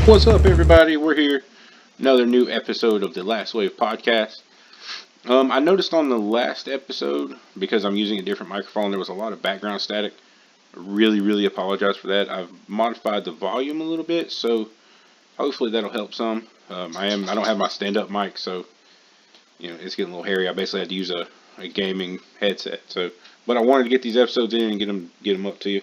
What's up, everybody? We're here. Another new episode of the Last Wave podcast. I noticed on the last episode, because I'm using a different microphone, there was a lot of background static. I really apologize for that. I've modified the volume a little bit, so hopefully that'll help some. I don't have my stand-up mic, so it's getting a little hairy. I basically had to use a gaming headset. But I wanted to get these episodes in and get them up to you.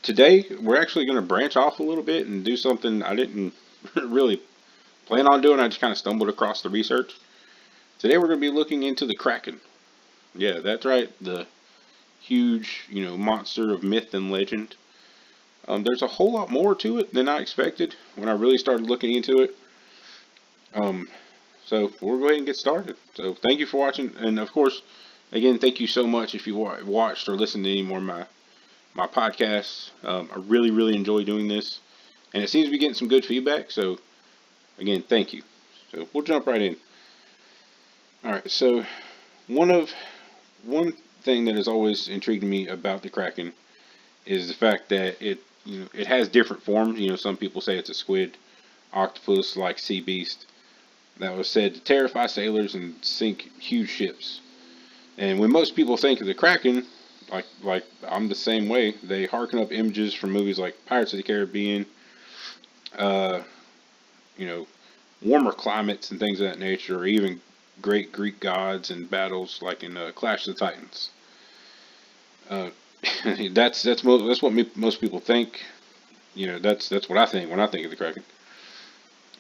Today we're actually going to branch off a little bit and do something I didn't really plan on doing. I just kind of stumbled across the research. Today we're going to be looking into the Kraken. Yeah, that's right. The huge, monster of myth and legend. There's a whole lot more to it than I expected when I really started looking into it. So we'll go ahead and get started. So thank you for watching, and of course, again, thank you so much if you watched or listened to any more of my podcasts. I really enjoy doing this, and it seems to be getting some good feedback. So again, thank you. So we'll jump right in. All right. So one thing that has always intrigued me about the Kraken is the fact that it has different forms. Some people say it's a squid, octopus, like sea beast that was said to terrify sailors and sink huge ships. And when most people think of the Kraken, like I'm the same way, they harken up images from movies like Pirates of the Caribbean, uh, you know, warmer climates and things of that nature, or even great Greek gods and battles like in Clash of the Titans. Uh, that's what most people think. That's what I think when I think of the Kraken.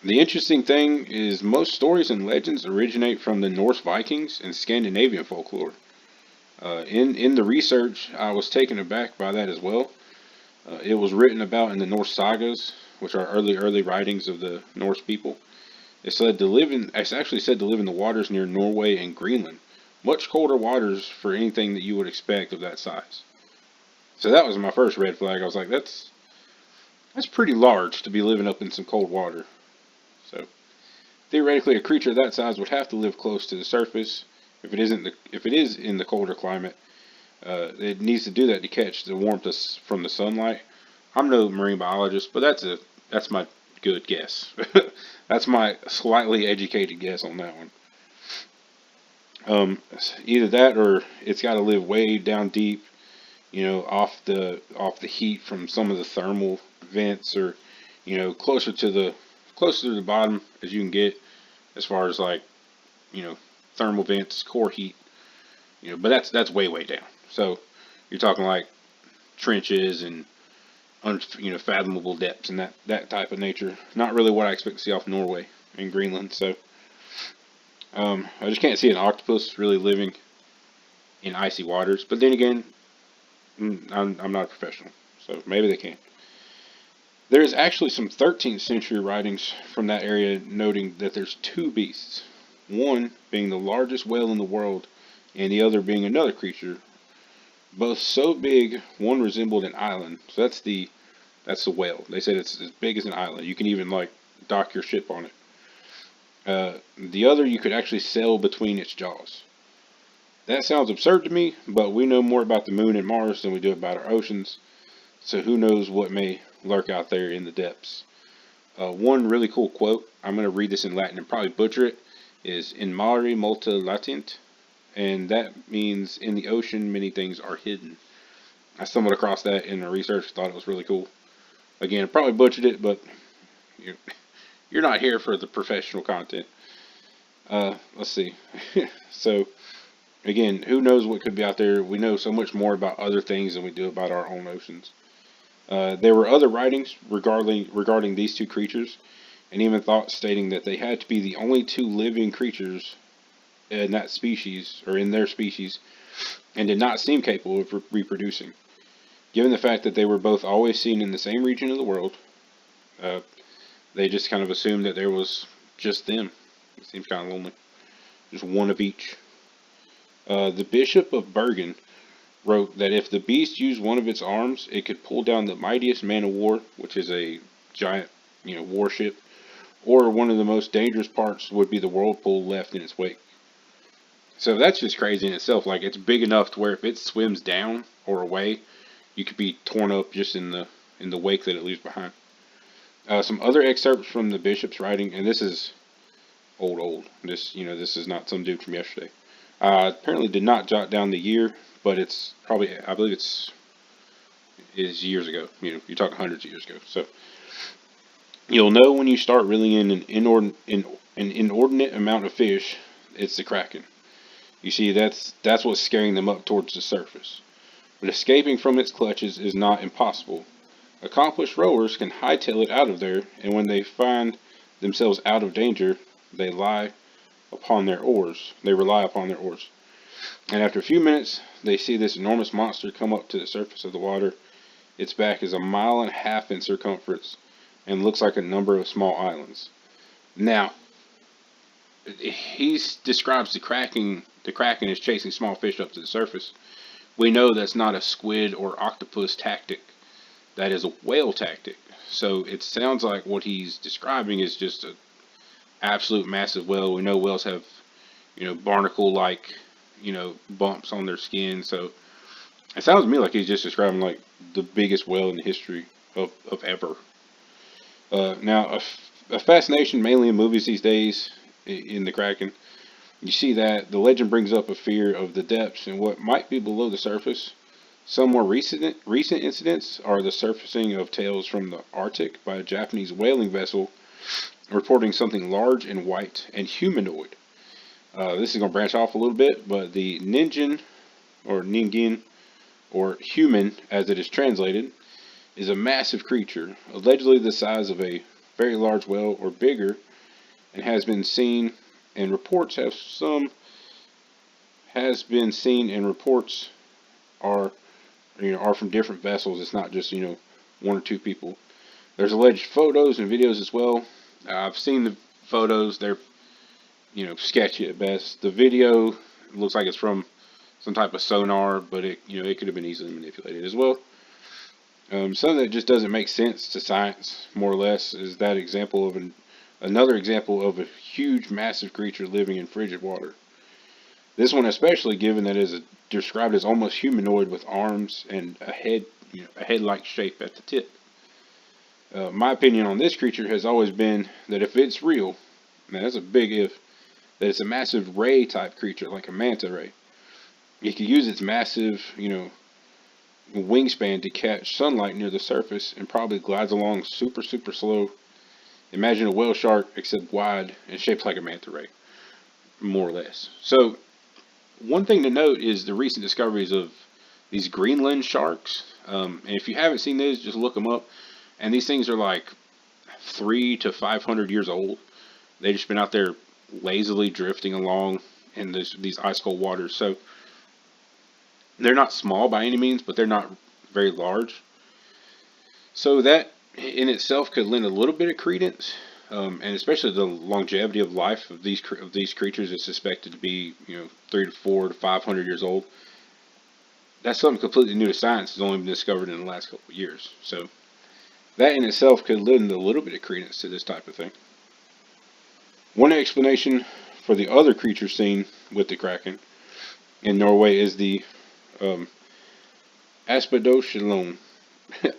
The interesting thing is most stories and legends originate from the Norse Vikings and Scandinavian folklore. In the research, I was taken aback by that as well. It was written about in the Norse sagas, which are early writings of the Norse people. It's actually said to live in the waters near Norway and Greenland, much colder waters for anything that you would expect of that size. So that was my first red flag. I was like, that's pretty large to be living up in some cold water. So theoretically, a creature that size would have to live close to the surface. If it is in the colder climate, it needs to do that to catch the warmth from the sunlight. I'm no marine biologist, but that's my good guess. That's my slightly educated guess on that one. Either that or it's got to live way down deep, off the heat from some of the thermal vents, or closer to the bottom as you can get, as far as like you know thermal vents, core heat. But that's way down. So you're talking like trenches and fathomable depths and that type of nature. Not really what I expect to see off Norway and Greenland. So I just can't see an octopus really living in icy waters. But then again, I'm not a professional, so maybe they can. There is actually some 13th century writings from that area noting that there's two beasts, one being the largest whale in the world, and the other being another creature, both so big one resembled an island. So that's the whale. They said it's as big as an island. You can even like dock your ship on it. The other you could actually sail between its jaws. That sounds absurd to me, but we know more about the moon and Mars than we do about our oceans, so who knows what may lurk out there in the depths. One really cool quote, I'm going to read this in Latin and probably butcher it, is in mare multa latient, and that means in the ocean many things are hidden. I stumbled across that in the research, thought it was really cool. Again, I probably butchered it, but you're not here for the professional content. Let's see. So, again, who knows what could be out there? We know so much more about other things than we do about our own oceans. There were other writings regarding these two creatures, and even thoughts stating that they had to be the only two living creatures in that species, or in their species, and did not seem capable of reproducing. Given the fact that they were both always seen in the same region of the world, uh, they just kind of assumed that there was just them. It seems kind of lonely. Just one of each. The Bishop of Bergen wrote that if the beast used one of its arms, it could pull down the mightiest man of war, which is a giant, warship, or one of the most dangerous parts would be the whirlpool left in its wake. So that's just crazy in itself. Like, it's big enough to where if it swims down or away, you could be torn up just in the wake that it leaves behind. Some other excerpts from the bishop's writing, and this is old. This is not some dude from yesterday. Apparently did not jot down the year, but it's probably, I believe is years ago. You're talking hundreds of years ago. So you'll know when you start reeling in an inordinate amount of fish, it's the Kraken. You see, that's what's scaring them up towards the surface. But escaping from its clutches is not impossible. Accomplished rowers can hightail it out of there, and when they find themselves out of danger, they lie upon their oars. They rely upon their oars. And after a few minutes, they see this enormous monster come up to the surface of the water. Its back is a mile and a half in circumference and looks like a number of small islands. Now, he describes the Kraken. The Kraken is chasing small fish up to the surface. We know that's not a squid or octopus tactic. That is a whale tactic. So it sounds like what he's describing is just an absolute massive whale. We know whales have, barnacle-like, bumps on their skin. So it sounds to me like he's just describing like the biggest whale in the history of ever. Now, a fascination mainly in movies these days in the Kraken. You see that the legend brings up a fear of the depths and what might be below the surface. Some more recent incidents are the surfacing of tales from the Arctic by a Japanese whaling vessel reporting something large and white and humanoid. This is going to branch off a little bit, but the Ningen, or human as it is translated, is a massive creature, allegedly the size of a very large whale or bigger, and has been seen and reports have some has been seen and reports are are from different vessels. It's not just one or two people. There's alleged photos and videos as well. I've seen the photos. They're sketchy at best. The video looks like it's from some type of sonar, but it could have been easily manipulated as well. Something that just doesn't make sense to science, more or less, is that example of another example of a huge, massive creature living in frigid water. This one especially, given that it is described as almost humanoid with arms and a head, a head-like shape at the tip. My opinion on this creature has always been that if it's real, man, that's a big if, that it's a massive ray type creature, like a manta ray. It can use its massive, wingspan to catch sunlight near the surface and probably glides along super, super slow. Imagine a whale shark, except wide and shaped like a manta ray, more or less. So, one thing to note is the recent discoveries of these Greenland sharks. And if you haven't seen these, just look them up. And these things are like 300 to 500 years old. They've just been out there lazily drifting along in these ice cold waters. So they're not small by any means, but they're not very large. So that in itself could lend a little bit of credence, and especially the longevity of life of these creatures is suspected to be 300 to 500 years old. That's something completely new to science. It's only been discovered in the last couple of years. So that in itself could lend a little bit of credence to this type of thing. One explanation for the other creature seen with the Kraken in Norway is the um, Aspidoshalon.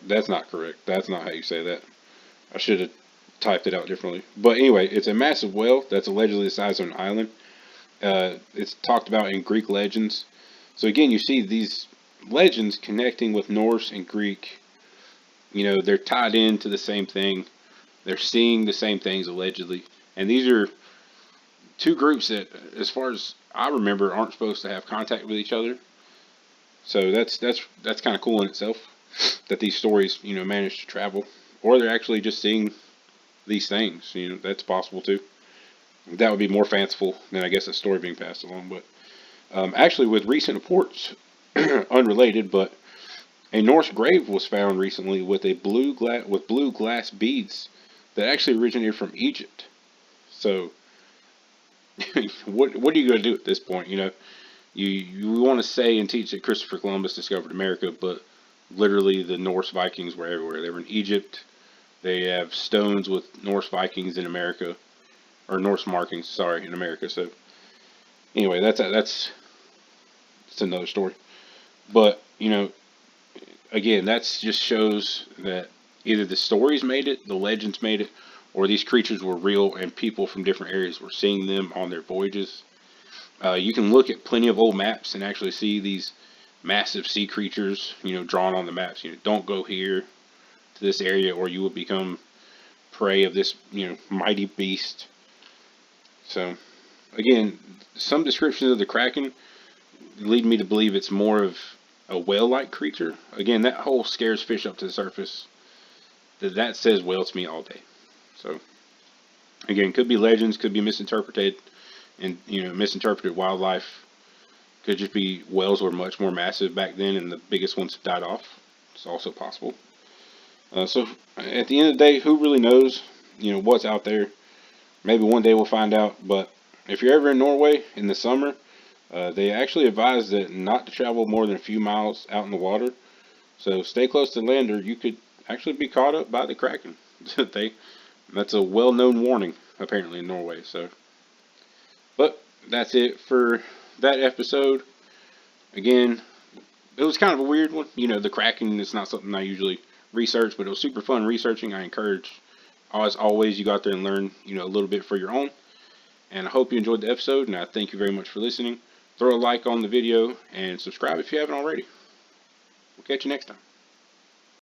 That's not correct. That's not how you say that. I should have typed it out differently. But anyway, it's a massive whale that's allegedly the size of an island. It's talked about in Greek legends. So again, you see these legends connecting with Norse and Greek. They're tied into the same thing. They're seeing the same things allegedly. And these are two groups that, as far as I remember, aren't supposed to have contact with each other. So that's kind of cool in itself that these stories manage to travel, or they're actually just seeing these things. That's possible too. That would be more fanciful than I guess a story being passed along. But actually, with recent reports, unrelated, but a Norse grave was found recently with blue glass beads that actually originated from Egypt. So, what are you going to do at this point? You want to say and teach that Christopher Columbus discovered America, but literally the Norse Vikings were everywhere. They were in Egypt. They have stones with Norse Vikings in America, or Norse markings, sorry, in America. So anyway, that's another story. But again, that's just shows that Either the stories made it, the legends made it, or these creatures were real and people from different areas were seeing them on their voyages. You can look at plenty of old maps and actually see these massive sea creatures, drawn on the maps. Don't go here to this area or you will become prey of this, mighty beast. So, again, some descriptions of the Kraken lead me to believe it's more of a whale-like creature. Again, that whole scares fish up to the surface. That says whale to me all day. So, again, could be legends, could be misinterpreted, and misinterpreted wildlife. Could just be whales were much more massive back then, and the biggest ones died off. It's also possible. So, at the end of the day, who really knows? What's out there. Maybe one day we'll find out. But if you're ever in Norway in the summer, they actually advise that not to travel more than a few miles out in the water. So stay close to land, or you could actually be caught up by the Kraken. That's a well-known warning apparently in Norway. So, but that's it for that episode. Again, it was kind of a weird one. The Kraken is not something I usually research, but it was super fun researching. I encourage, as always, you go out there and learn, a little bit for your own. And I hope you enjoyed the episode, and I thank you very much for listening. Throw a like on the video and subscribe if you haven't already. We'll catch you next time.